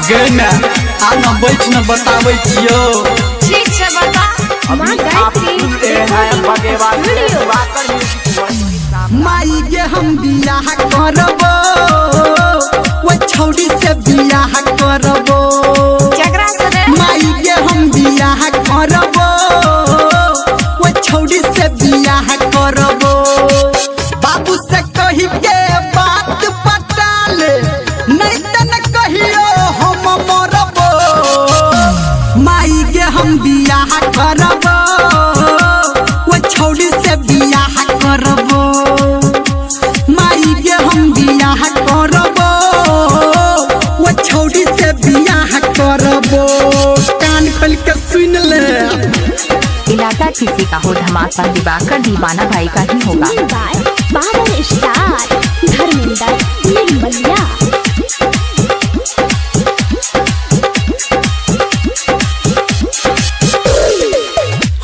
गैना आना बैठ न बताबै छियो। ठीक है बता। माई के हम बियाह करबो वो छौड़ी से बियाह करबो। केकरा से रे? माई के हम बियाह करबो वो छौड़ी से बियाह करबो। बाबू से कही के बात पटा ले नहीं त न कहियो हम मरबो। माई के हम बियाह करबो वो छौड़ी से बियाह करबो। माई के हम बियाह करबो वो छौड़ी से बियाह करबो। कान खोल के सुन ले। इलाका किसी का हो धमाका दिवाकर दीवाना भाई का ही होगा। बादल स्टार धर्मेंद्र निर्मलिया।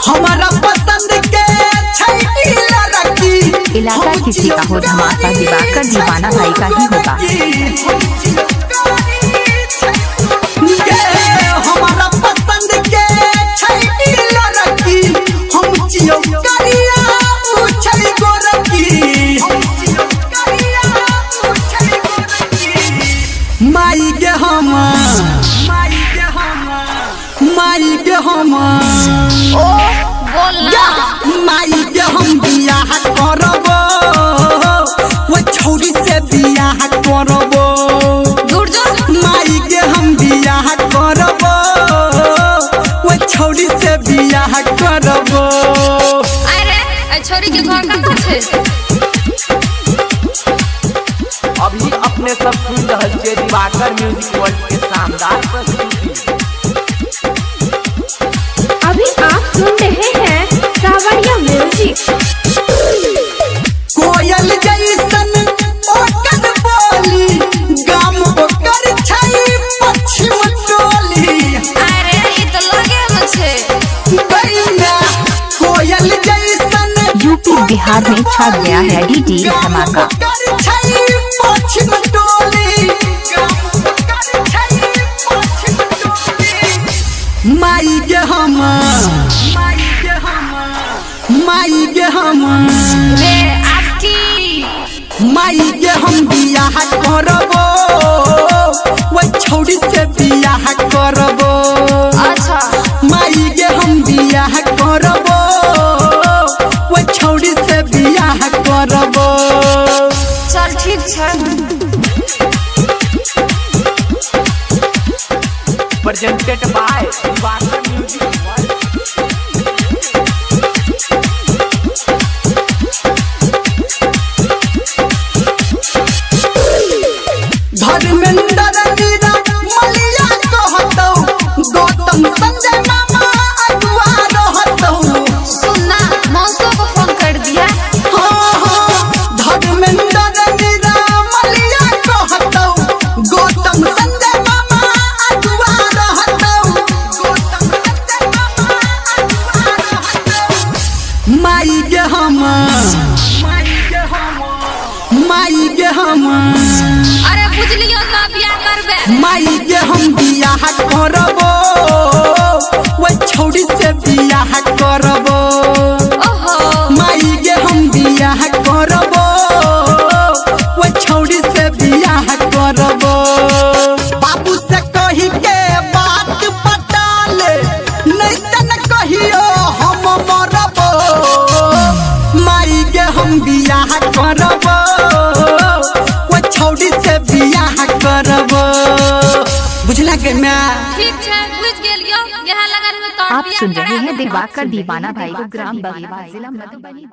हमारा पसंद के छैटी लड़की। इलाका किसी का हो धमाका दिवाकर दीवाना भाई का ही होगा। हमारा पसंद के छैटी लड़की हम जियो करिया उछल गोरकी। माई के हम ओ बोल ना। माई के हम बियाह करबो वो छौड़ी से बियाह करबो। दूर जो। माई के हम बियाह करबो वो छौड़ी से बियाह करबो। अरे छोरी के घर कहाँ छे? अभी अपने सब सुन रहे थे दिवाकर म्यूजिक वर्ल्ड के शानदार प्रस्तुति। अभी आप सुन रहे हैं सावरिया म्यूजिक। कोयल जैसन ओकर बोली गाम ओकर छै पश्चिम टोली। अरे ये तो लगे में छे। गैना कोयल जैसन यूपी बिहार में छा गया है डीडी धमाका। पश्चिम टोली माई के हम रे आपकी माई के हम बियाह करबो वो छौड़ी से बियाह करबो। अच्छा माई के हम बियाह करबो वो छौड़ी से बियाह करबो। चल ठीक है। Presented by Diwakar music world. Dharmendra Meera मलिया कहतौ गौतम संजय मामा अगुआ रहतौ। सुनना मौसो को फोन कर दिया। धर्मेंद्र मीरा मलिया कहतौ गौतम संजय मामा अगुआ रहतौ। माई के हम अरे बुझलियो ना बियाह करबे। माई के हम बियाह करबो वो छौड़ी से बियाह करबो। ओहो माई के हम बियाह करबो वो छौड़ी से बियाह करबो। बाबू से कही के बात पटा ले नहीं त न कहियो हम मरबो। माई के हम बियाह करबो वो छौड़ी से बियाह करबो। बुझला के मैं ठीक है बुझ गेलियो। यहाँ लगन में तो आप सुन रहे हैं दिवाकर दीवाना भाई को ग्राम बगीवा जिला मधुबनी।